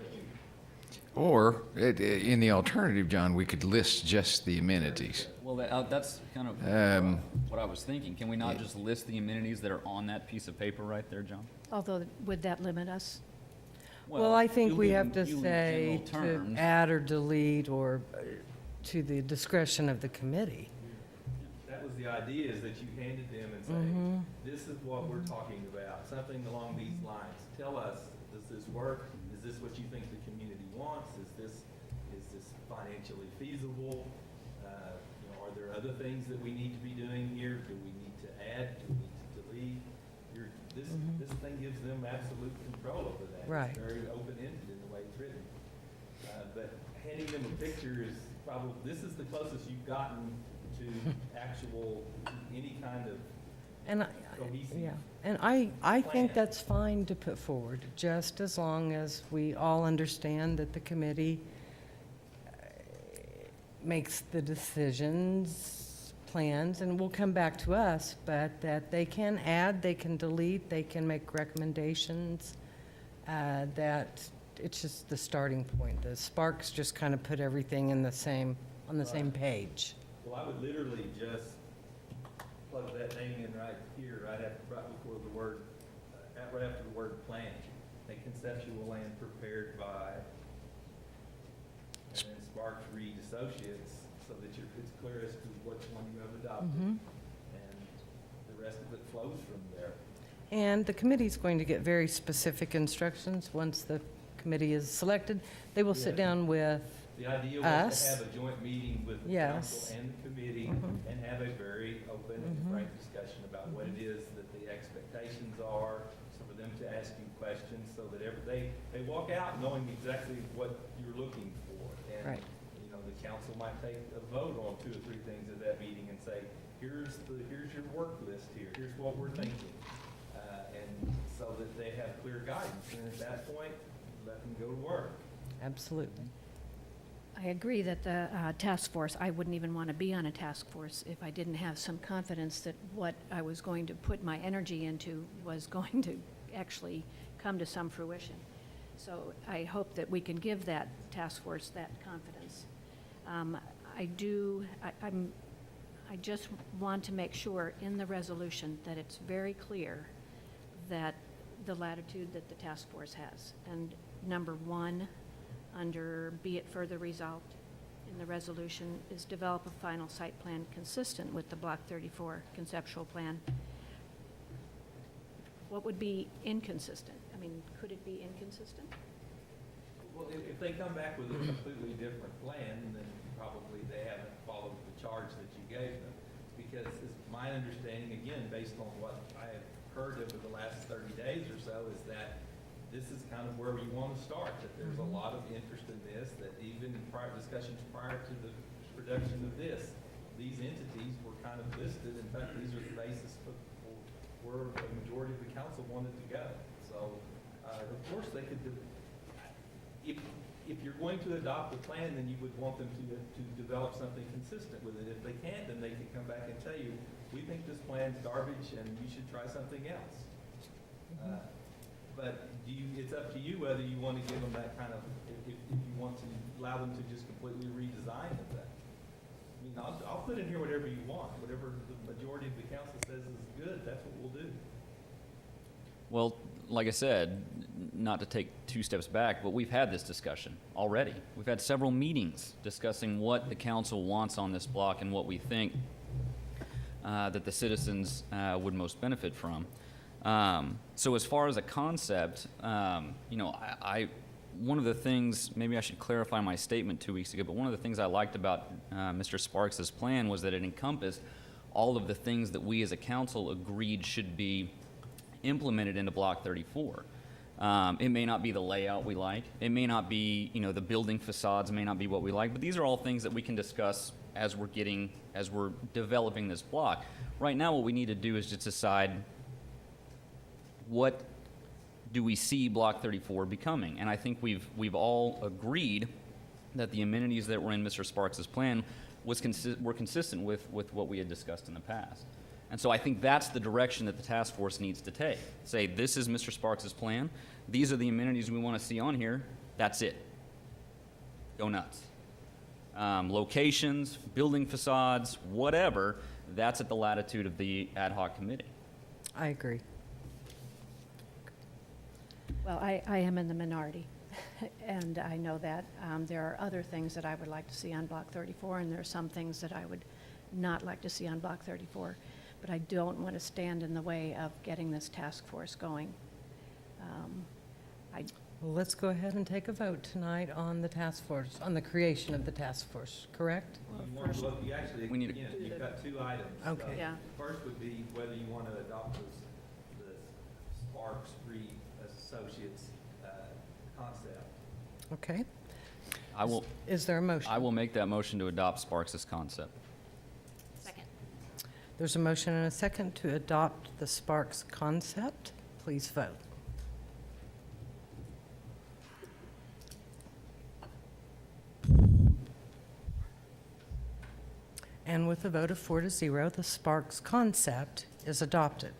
Or, in the alternative, John, we could list just the amenities. Well, that's kind of what I was thinking. Can we not just list the amenities that are on that piece of paper right there, John? Although, would that limit us? Well, I think you we leave have to you leave say general to terms. add or delete or to the discretion of the committee. That was the idea, is that you handed them and say, this is what we're talking about, something along these lines. Tell us, does this work? Is this what you think the community wants? Is this financially feasible? Are there other things that we need to be doing here? Do we need to add? Do we need to delete? This thing gives them absolute control over that. Right. It's very open-ended in the way it's written. But handing them a picture is probably, this is the closest you've gotten to actual, any kind of And cohesive. yeah, and I think plan. that's fine to put forward, just as long as we all understand that the committee makes the decisions, plans, and will come back to us, but that they can add, they can delete, they can make recommendations, that it's just the starting point. The Sparks just kind of put everything in the same, on the same page. Well, I would literally just plug that name in right here, right before the word, right after the word plan. A conceptual and prepared by, and then Sparks Reed Associates, so that it's clear as to which one you have adopted. And the rest of it flows from there. And the committee's going to get very specific instructions once the committee is selected. They will sit Yeah. down with The idea was us. to have a joint meeting with the Yes. council and the committee and have a very open and frank discussion about what it is that the expectations are, so for them to ask you questions, so that they walk out knowing exactly what you're looking for. And, Right. the council might take a vote on 2 or 3 things at that meeting and say, here's your work list here, here's what we're thinking. And so that they have clear guidance, and at that point, let them go to work. Absolutely. I agree that the task force, I wouldn't even want to be on a task force if I didn't have some confidence that what I was going to put my energy into was going to actually come to some fruition. So I hope that we can give that task force that confidence. I just want to make sure in the resolution that it's very clear that the latitude that the task force has. And number 1, under be it further resolved in the resolution, is develop a final site plan consistent with the Block 34 conceptual plan. What would be inconsistent? I mean, could it be inconsistent? Well, if they come back with a completely different plan, then probably they haven't followed the charge that you gave them. Because it's my understanding, again, based on what I have heard over the last 30 days or so, is that this is kind of where you want to start, that there's a lot of interest in this, that even in prior discussions prior to the production of this, these entities were kind of listed. In fact, these are the basis for where the majority of the council wanted to go. So, of course, they could do, if you're going to adopt a plan, then you would want them to develop something consistent with it. If they can't, then they can come back and tell you, we think this plan's garbage and you should try something else. But it's up to you whether you want to give them that kind of, if you want to allow them to just completely redesign that. I mean, I'll put in here whatever you want, whatever the majority of the council says is good, that's what we'll do. Well, like I said, not to take two steps back, but we've had this discussion already. We've had several meetings discussing what the council wants on this block and what we think that the citizens would most benefit from. So as far as a concept, you know, one of the things, maybe I should clarify my statement 2 weeks ago, but one of the things I liked about Mr. Sparks's plan was that it encompassed all of the things that we as a council agreed should be implemented into Block 34. It may not be the layout we like. It may not be, you know, the building facades may not be what we like, but these are all things that we can discuss as we're developing this block. Right now, what we need to do is just decide what do we see Block 34 becoming? And I think we've all agreed that the amenities that were in Mr. Sparks's plan were consistent with what we had discussed in the past. And so I think that's the direction that the task force needs to take. Say, this is Mr. Sparks's plan. These are the amenities we want to see on here. That's it. Go nuts. Locations, building facades, whatever, that's at the latitude of the ad hoc committee. I agree. Well, I am in the minority, and I know that. There are other things that I would like to see on Block 34, and there are some things that I would not like to see on Block 34. But I don't want to stand in the way of getting this task force going. Well, let's go ahead and take a vote tonight on the task force, on the creation of the task force, correct? You want to look, you actually, We need again, you've got two items. Okay. Yeah. First would be whether you want to adopt the Sparks Reed Associates concept. Okay. I will Is there a motion? make that motion to adopt Sparks's concept. Second. There's a motion and a second to adopt the Sparks concept. Please vote. And with a vote of 4-0, the Sparks concept is adopted.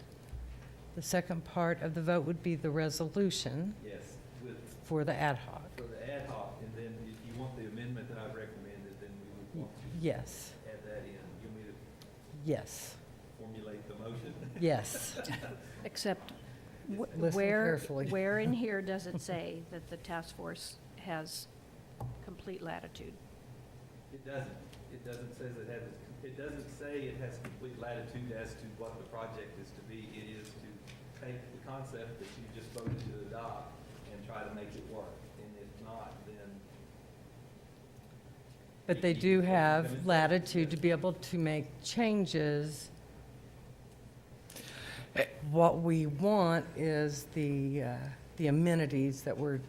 The second part of the vote would be the resolution Yes, with, for the ad hoc. for the ad hoc, and then if you want the amendment that I've recommended, then we would want to Yes, add that in. You want me to yes, formulate the motion? yes. Except Listen carefully. where in here does it say that the task force has complete latitude? It doesn't. It doesn't say that it doesn't say it has complete latitude as to what the project is to be. It is to take the concept that you just voted to adopt and try to make it work. And if not, then. But they do have latitude to be able to make changes. What we want is the amenities that were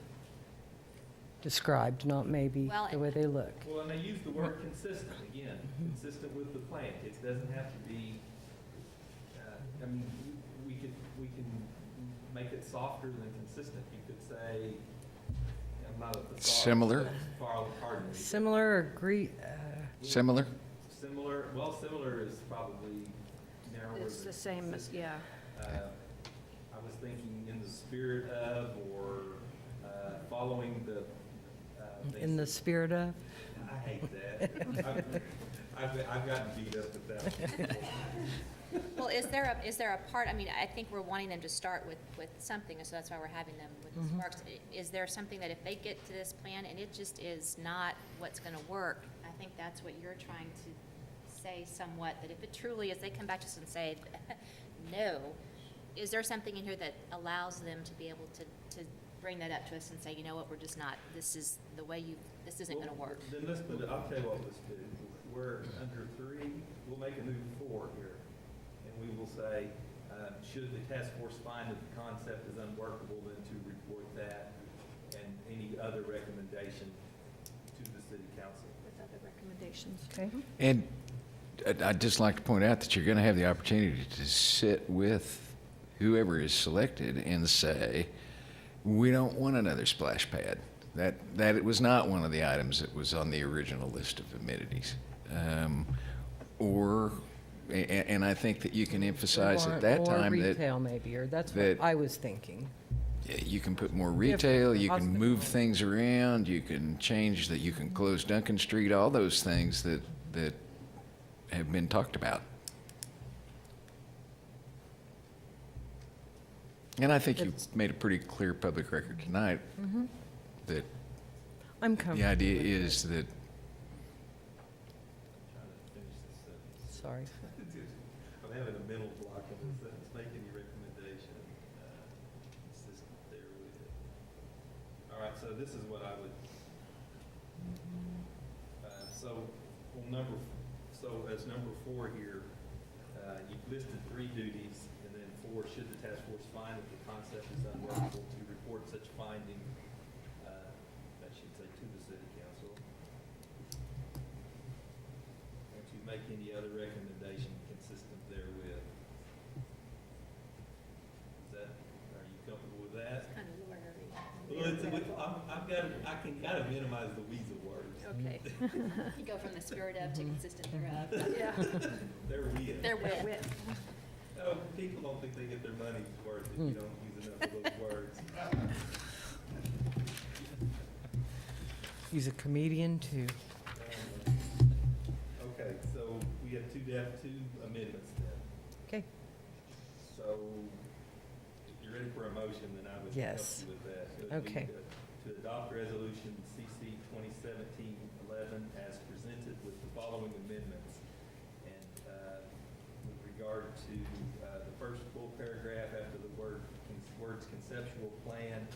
described, not maybe Well, the way they look. Well, and they use the word consistent again, consistent with the plan. It doesn't have to be, I mean, we can make it softer than consistent. You could say, I'm not a thesaurus. Similar? Pardon me. Similar or Similar? Similar, well, similar is probably narrower. It's than the same as, consistent. yeah. I was thinking in the spirit of, or following the. in the spirit of? I hate that. I've gotten beat up with that. Well, is there a part, I mean, I think we're wanting them to start with something, so that's why we're having them with the Sparks. Is there something that if they get to this plan and it just is not what's gonna work, I think that's what you're trying to say somewhat, that if it truly is, they come back to us and say, no, is there something in here that allows them to be able to bring that up to us and say, you know what, we're just not, this is the way this isn't gonna work? Then let's put it, I'll tell you what let's do. We're under 3, we'll make a new 4 here. And we will say, should the task force find that the concept is unworkable, then to report that and any other recommendation to the city council. With other recommendations. Okay. And I'd just like to point out that you're going to have the opportunity to sit with whoever is selected and say, we don't want another splash pad. That it was not one of the items that was on the original list of amenities. And I think that you can emphasize at that time Or that retail maybe, or that's what that- I was thinking. Yeah, you can put more have retail, you can hospital. move things around, you can change that, you can close Duncan Street, all those things that have been talked about. And I think you've made a pretty clear public record tonight that I'm the comfortable. idea is that Trying to finish this sentence. Sorry. I'm having a mental block on this sentence. Make any recommendation consistent therewith. All right, so this is what I would, so as number 4 here, you've listed 3 duties, and then 4, should the task force find that the concept is unworkable, to report such finding, that should say to the city council. And to make any other recommendation consistent therewith. Is that, are you comfortable with that? Kind of lawyery. Well, I can gotta minimize the weasel words. Okay. You go from the spirit of to consistent thereof. Yeah. They're weird. They're with. Oh, people don't think they get their money's worth if you don't use enough of those words. He's a comedian too. Okay, so we have two amendments then. Okay. So if you're ready for a motion, then I would help Yes. you with that. It would be Okay. To adopt resolution CC 2017-11 as presented with the following amendments. And with regard to the first full paragraph, after the words conceptual plan,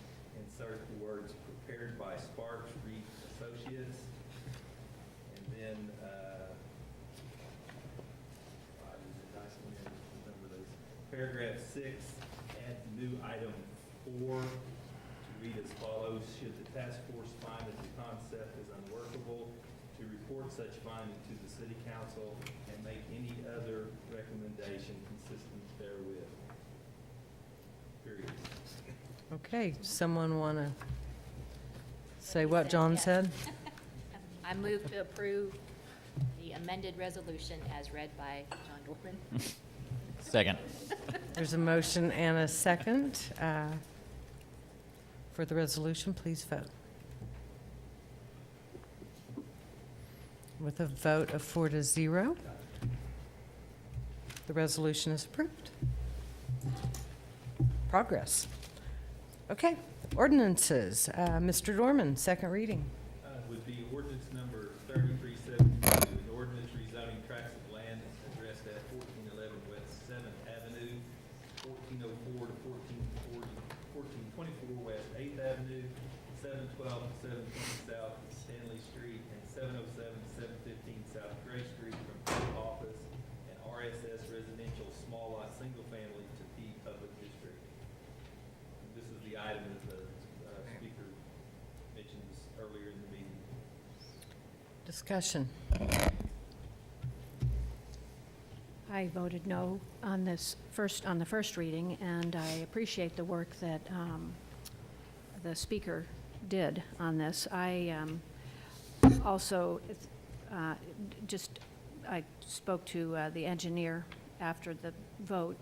insert the words prepared by Sparks Reed Associates. And then, paragraph 6, add the new item 4 to read as follows. Should the task force find that the concept is unworkable, to report such finding to the city council and make any other recommendation consistent therewith. Period. Okay, someone want to say you what said, John yes. said? I move to approve the amended resolution as read by John Dorman. Second. There's a motion and a second. For the resolution, please vote. With a vote of 4-0, the resolution is approved. Progress. Okay, ordinances. Mr. Dorman, second reading. Would be ordinance number 3372, an ordinance rezoning tracts of land addressed at 1411 West 7th Avenue, 1404 to 1424 West 8th Avenue, 712 to 720 South Stanley Street, and 707 to 715 South Gray Street from P office and RSS residential small lot single family to P public district. This is the item that the speaker mentioned earlier in the meeting. Discussion. I voted no on this on the first reading, and I appreciate the work that the speaker did on this. I also I spoke to the engineer after the vote.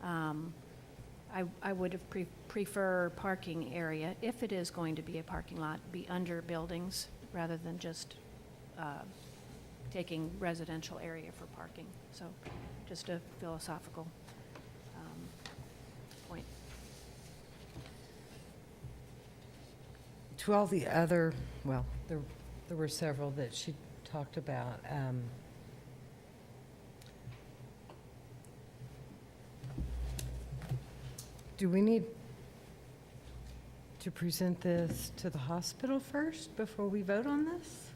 I would have prefer parking area, if it is going to be a parking lot, be under buildings rather than just taking residential area for parking. So just a philosophical point. To all the other, well, there were several that she talked about. Do we need to present this to the hospital first before we vote on this?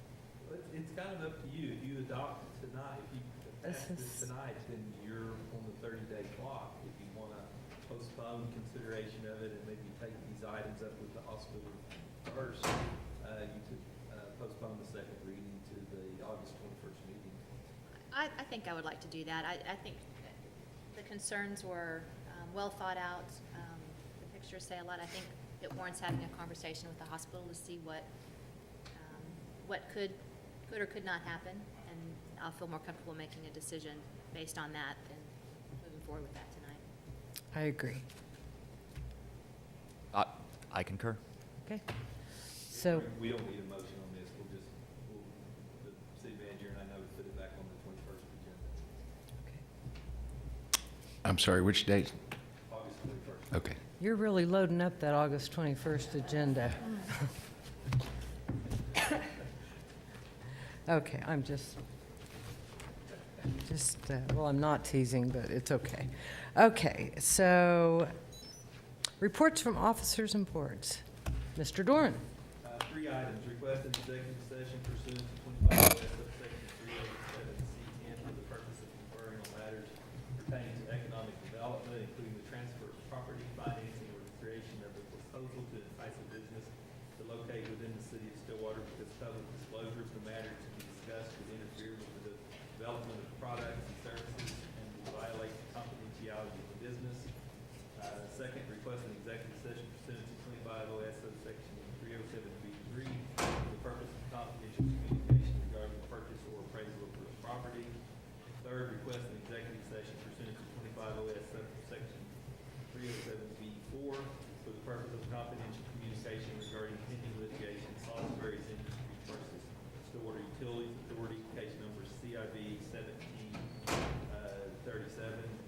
It's kind of up to you. If you adopt it tonight, if you pass This this is- tonight, then you're on the 30-day clock. If you want to postpone consideration of it and maybe take these items up with the hospital first, you could postpone the second reading to the August 21st meeting. I think I would like to do that. I think the concerns were well thought out. The pictures say a lot. I think it warrants having a conversation with the hospital to see what could or could not happen, and I'll feel more comfortable making a decision based on that than moving forward with that tonight. I agree. I concur. Okay. So, We don't need a motion on this, the city manager and I know to put it back on the 21st agenda, I'm sorry, which date? August 21st. Okay. you're really loading up that August 21st agenda. Okay, I'm just, well, I'm not teasing, but it's okay. Okay, so reports from officers and boards. Mr. Doran. 3 items, request an executive session pursuant to 25 subsection 307C10 for the purpose of conferring on matters pertaining to economic development, including the transfer of property, financing, or the creation of a proposal to entice a business to locate within the city of Stillwater, because public disclosure of the matter to be discussed would interfere with the development of products and services and will violate the confidentiality of the business. Second, request an executive session pursuant to 25 OS subsection 307B3 for the purpose of confidential communication regarding the purchase or appraisal of real property. Third, request an executive session pursuant to 25 OS subsection 307B4 for the purpose of confidential communication regarding pending litigation, Salisbury Industries versus Stillwater Utilities Authority, case number CIB 1737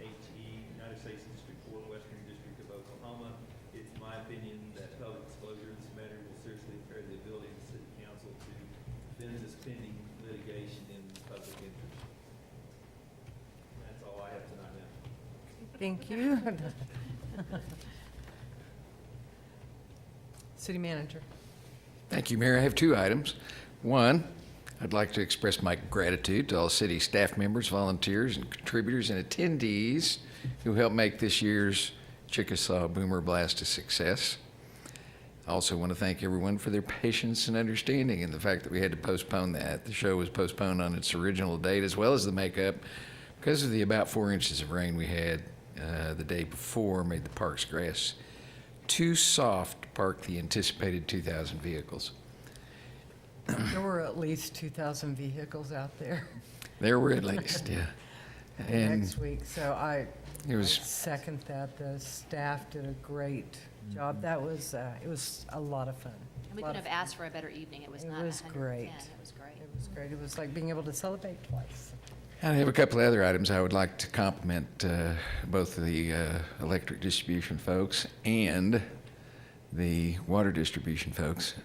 HE, United States District Court, Western District of Oklahoma. It's my opinion that public disclosure of this matter will seriously impair the ability of the city council to defend this pending litigation in public interest. That's all I have tonight now. Thank you. City manager. Thank you, Mayor. I have 2 items. One, I'd like to express my gratitude to all city staff members, volunteers, and contributors and attendees who helped make this year's Chickasaw Boomer Blast a success. I also want to thank everyone for their patience and understanding and the fact that we had to postpone that. The show was postponed on its original date, as well as the makeup, because of the about 4 inches of rain we had the day before made the park's grass too soft to park the anticipated 2,000 vehicles. There were at least 2,000 vehicles out there There were at least, yeah. And next week, so I it was second that. The staff did a great job. That was, it was a lot of fun. And we Lot couldn't of have asked for a better evening. It was It not was 110. great. It was great. It was great. It was like being able to celebrate twice. I have a couple of other items. I would like to compliment both the electric distribution folks and the water distribution folks.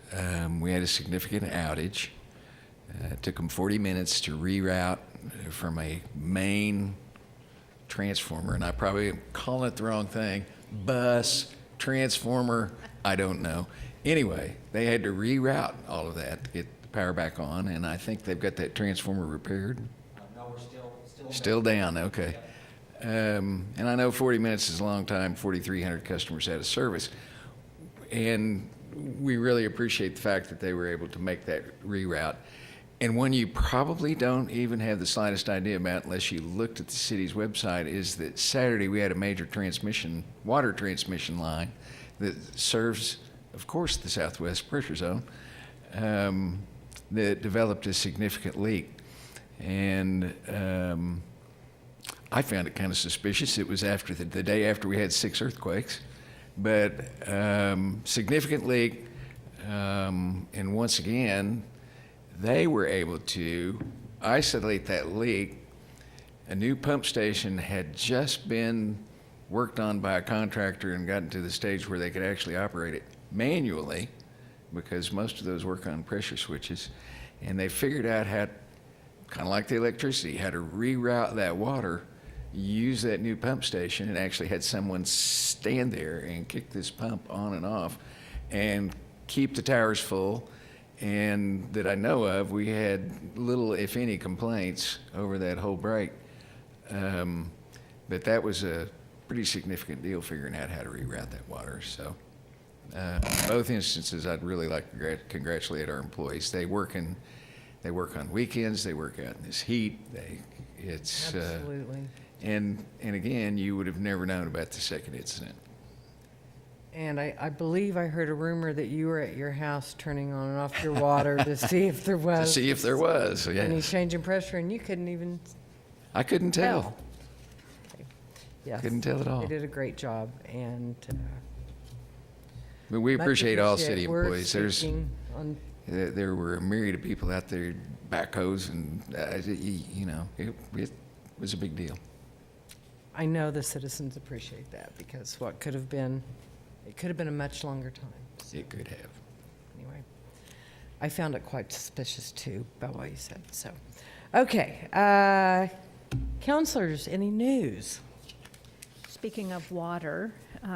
We had a significant outage. It took them 40 minutes to reroute from a main transformer, and I probably am calling it the wrong thing, bus, transformer, I don't know. Anyway, they had to reroute all of that to get the power back on, and I think they've got that transformer repaired. No, we're Still down, okay. And I know 40 minutes is a long time, 4,300 customers out of service. And we really appreciate the fact that they were able to make that reroute. And one you probably don't even have the slightest idea about unless you looked at the city's website is that Saturday we had a major water transmission line that serves, of course, the southwest pressure zone, that developed a significant leak. And I found it kind of suspicious. It was after the day after we had 6 earthquakes, but significant leak. And once again, they were able to isolate that leak. A new pump station had just been worked on by a contractor and gotten to the stage where they could actually operate it manually, because most of those work on pressure switches. And they figured out how, kind of like the electricity, how to reroute that water, use that new pump station, and actually had someone stand there and kick this pump on and off and keep the towers full. And that I know of, we had little, if any, complaints over that whole break. But that was a pretty significant deal, figuring out how to reroute that water. So both instances, I'd really like to congratulate our employees. They work on weekends. They work out in this heat. Absolutely. And again, you would have never known about the second incident. And I believe I heard a rumor that you were at your house turning on and off your water to see if there was. To see if there was, yes. Any change in pressure, and you couldn't even I couldn't tell. Yes. Couldn't tell at all. They did a great job, and But we Much appreciate all appreciate city work employees. speaking on- There were a myriad of people out there, backhoes, and, you know, it was a big deal. I know the citizens appreciate that, because what could have been, it could have been a much longer time. So, It could have. anyway, I found it quite suspicious too, by what you said, so. Okay, counselors, any news? Speaking of water,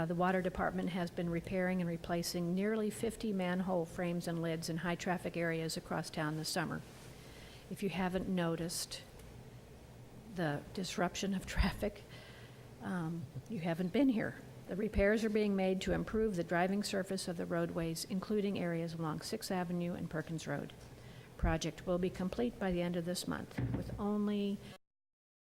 the Water Department has been repairing and replacing nearly 50 manhole frames and lids in high-traffic areas across town this summer. If you haven't noticed the disruption of traffic, you haven't been here. The repairs are being made to improve the driving surface of the roadways, including areas along 6th Avenue and Perkins Road. Project will be complete by the end of this month, with only